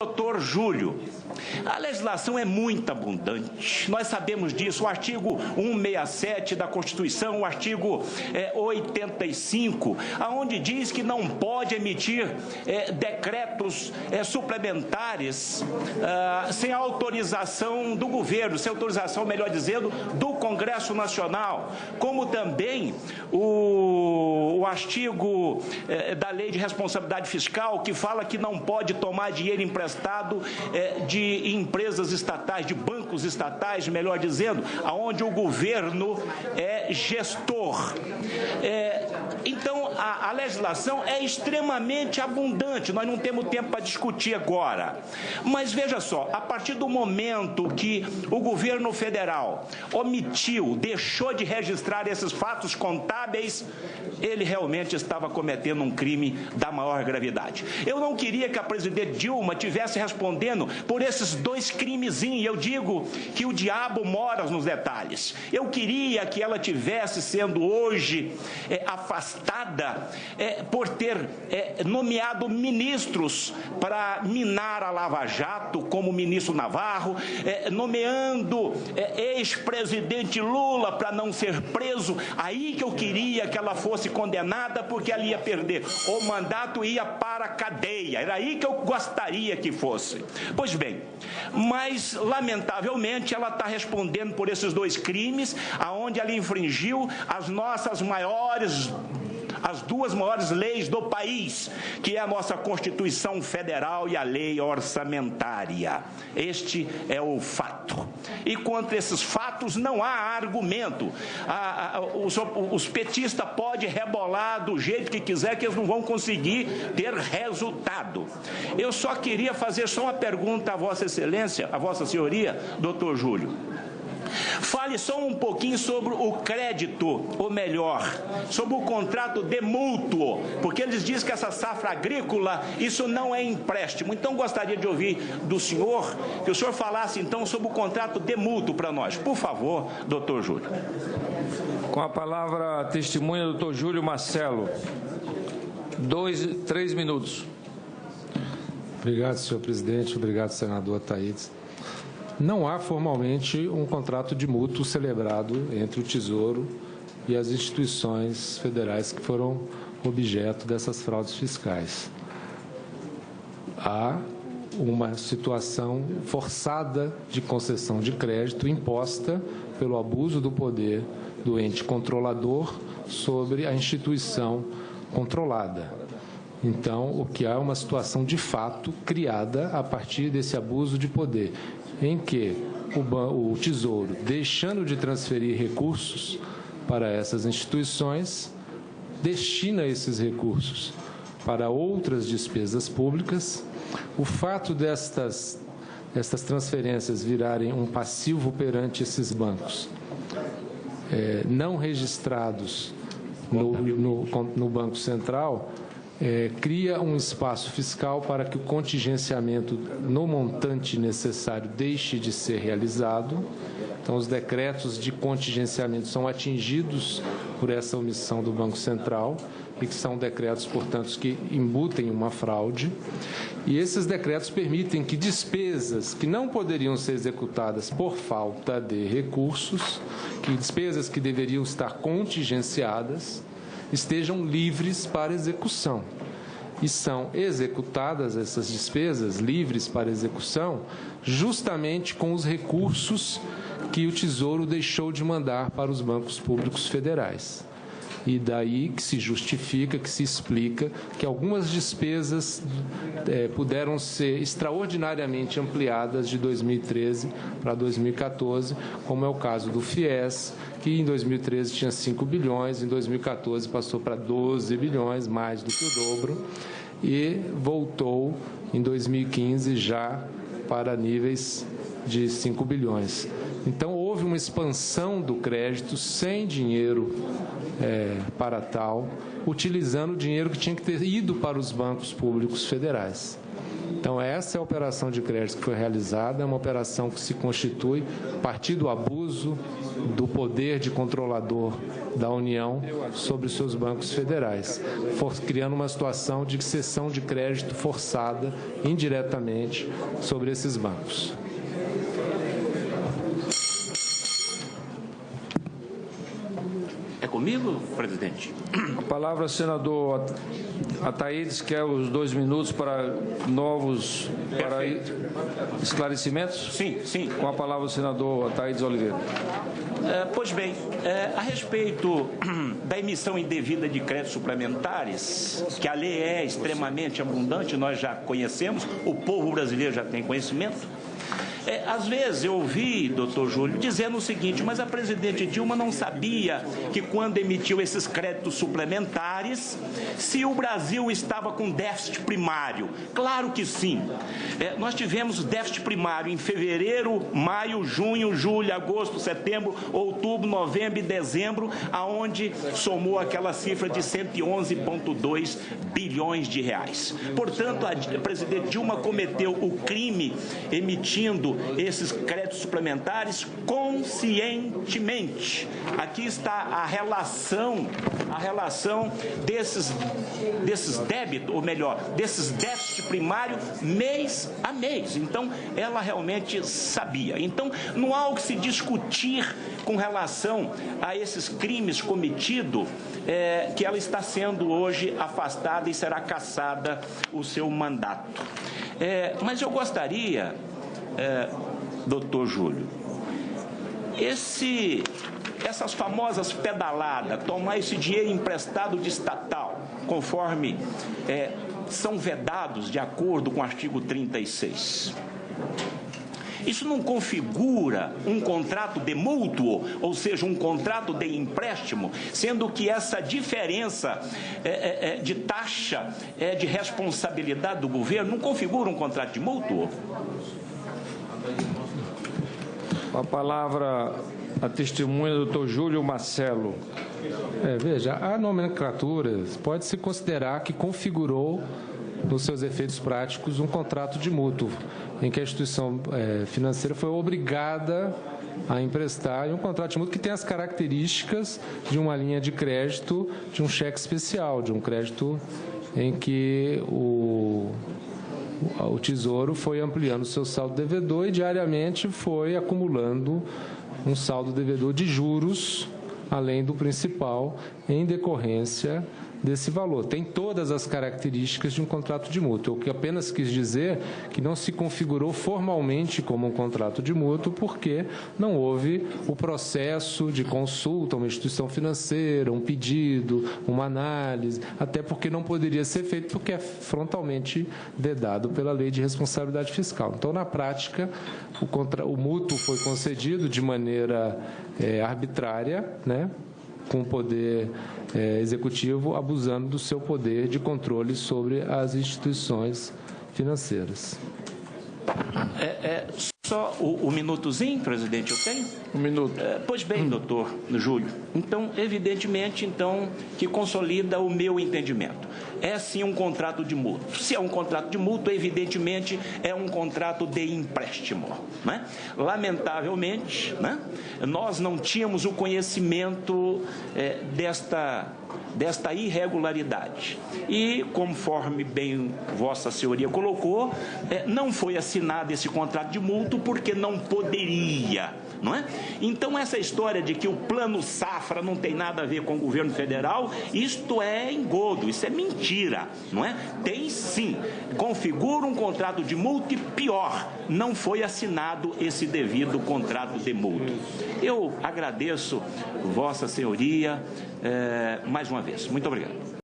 Doutor Júlio, a legislação é muito abundante, nós sabemos disso. O artigo 167 da Constituição, o artigo 85, aonde diz que não pode emitir decretos suplementares sem autorização do governo, sem autorização, melhor dizendo, do Congresso Nacional, como também o artigo da Lei de Responsabilidade Fiscal, que fala que não pode tomar dinheiro emprestado de empresas estatais, de bancos estatais, melhor dizendo, aonde o governo é gestor. Então, a legislação é extremamente abundante, nós não temos tempo para discutir agora. Mas veja só, a partir do momento que o governo federal omitiu, deixou de registrar esses fatos contábeis, ele realmente estava cometendo um crime da maior gravidade. Eu não queria que a presidente Dilma tivesse respondendo por esses dois crimezinhos. Eu digo que o diabo mora nos detalhes. Eu queria que ela tivesse sendo hoje afastada por ter nomeado ministros para minar a Lava Jato, como o ministro Navarro, nomeando ex-presidente Lula para não ser preso. Aí que eu queria que ela fosse condenada, porque ela ia perder o mandato e ia para a cadeia. Era aí que eu gostaria que fosse. Pois bem, mas lamentavelmente ela está respondendo por esses dois crimes, aonde ela infringiu as duas maiores leis do país, que é a nossa Constituição Federal e a lei orçamentária. Este é o fato. E contra esses fatos não há argumento. Os petistas podem rebolar do jeito que quiser, que eles não vão conseguir ter resultado. Eu só queria fazer uma pergunta a Vossa Excelência, a Vossa Senhoria, doutor Júlio. Fale só um pouquinho sobre o crédito, ou melhor, sobre o contrato de mútuo, porque eles dizem que essa safra agrícola, isso não é empréstimo. Então, gostaria de ouvir do senhor, que o senhor falasse então sobre o contrato de mútuo para nós. Por favor, doutor Júlio. Com a palavra, a testemunha, doutor Júlio Marcelo. 3 minutos. Obrigado, senhor presidente. Obrigado, senador Thaídes. Não há formalmente um contrato de mútuo celebrado entre o Tesouro e as instituições federais que foram objeto dessas fraudes fiscais. Há uma situação forçada de concessão de crédito imposta pelo abuso do poder do ente controlador sobre a instituição controlada. Então, o que há é uma situação de fato criada a partir desse abuso de poder, em que o Tesouro, deixando de transferir recursos para essas instituições, destina esses recursos para outras despesas públicas. O fato destas transferências virarem um passivo perante esses bancos, não registrados no Banco Central, cria um espaço fiscal para que o contingenciamento no montante necessário deixe de ser realizado. Então, os decretos de contingenciamento são atingidos por essa omissão do Banco Central e que são decretos, portanto, que embutem uma fraude. E esses decretos permitem que despesas que não poderiam ser executadas por falta de recursos, que despesas que deveriam estar contingenciadas, estejam livres para execução. E são executadas essas despesas livres para execução justamente com os recursos que o Tesouro deixou de mandar para os bancos públicos federais. E daí que se justifica, que se explica que algumas despesas puderam ser extraordinariamente ampliadas de 2013 para 2014, como é o caso do FIES, que em 2013 tinha 5 bilhões, em 2014 passou para 12 bilhões, mais do que o dobro, e voltou em 2015 já para níveis de 5 bilhões. Então, houve uma expansão do crédito sem dinheiro para tal, utilizando o dinheiro que tinha que ter ido para os bancos públicos federais. Então, essa é a operação de crédito que foi realizada, é uma operação que se constitui a partir do abuso do poder de controlador da União sobre os seus bancos federais, criando uma situação de cessão de crédito forçada indiretamente sobre esses bancos. É comigo, presidente? A palavra, senador Ataídes, quer os 2 minutos para novos esclarecimentos? Sim, sim. Com a palavra, o senador Ataídes Oliveira. Pois bem, a respeito da emissão indevida de créditos suplementares, que a lei é extremamente abundante, nós já conhecemos, o povo brasileiro já tem conhecimento. Às vezes eu ouvi, doutor Júlio, dizendo o seguinte, mas a presidente Dilma não sabia que quando emitiu esses créditos suplementares, se o Brasil estava com déficit primário. Claro que sim. Nós tivemos déficit primário em fevereiro, maio, junho, julho, agosto, setembro, outubro, novembro e dezembro, aonde somou aquela cifra de 111,2 bilhões de reais. Portanto, a presidente Dilma cometeu o crime emitindo esses créditos suplementares conscientemente. Aqui está a relação desses débitos, ou melhor, desses déficits primários mês a mês. Então, ela realmente sabia. Então, não há o que se discutir com relação a esses crimes cometidos, que ela está sendo hoje afastada e será cassada o seu mandato. Mas eu gostaria, doutor Júlio, essas famosas pedaladas, tomar esse dinheiro emprestado de estatal, conforme são vedados de acordo com o artigo 36. Isso não configura um contrato de mútuo, ou seja, um contrato de empréstimo, sendo que essa diferença de taxa de responsabilidade do governo não configura um contrato de mútuo? A palavra, a testemunha do doutor Júlio Marcelo. Veja, a nomenclatura pode-se considerar que configurou, nos seus efeitos práticos, um contrato de mútuo, em que a instituição financeira foi obrigada a emprestar, e um contrato de mútuo que tem as características de uma linha de crédito, de um cheque especial, de um crédito em que o Tesouro foi ampliando o seu saldo devedor e diariamente foi acumulando um saldo devedor de juros, além do principal, em decorrência desse valor. Tem todas as características de um contrato de mútuo. O que apenas quis dizer que não se configurou formalmente como um contrato de mútuo porque não houve o processo de consulta a uma instituição financeira, um pedido, uma análise, até porque não poderia ser feito porque é frontalmente vedado pela Lei de Responsabilidade Fiscal. Então, na prática, o mútuo foi concedido de maneira arbitrária, né, com o poder executivo abusando do seu poder de controle sobre as instituições financeiras. Só o minutozinho, presidente, eu tenho? Um minuto. Pois bem, doutor Júlio. Então, evidentemente, que consolida o meu entendimento. É sim um contrato de mútuo. Se é um contrato de mútuo, evidentemente, é um contrato de empréstimo, né? Lamentavelmente, né, nós não tínhamos o conhecimento desta irregularidade. E, conforme bem Vossa Senhoria colocou, não foi assinado esse contrato de mútuo porque não poderia, não é? Então, essa história de que o Plano Safra não tem nada a ver com o governo federal, isto é engodo, isso é mentira, não é? Tem sim, configura um contrato de mútuo e pior, não foi assinado esse devido contrato de mútuo. Eu agradeço Vossa Senhoria mais uma vez. Muito obrigado.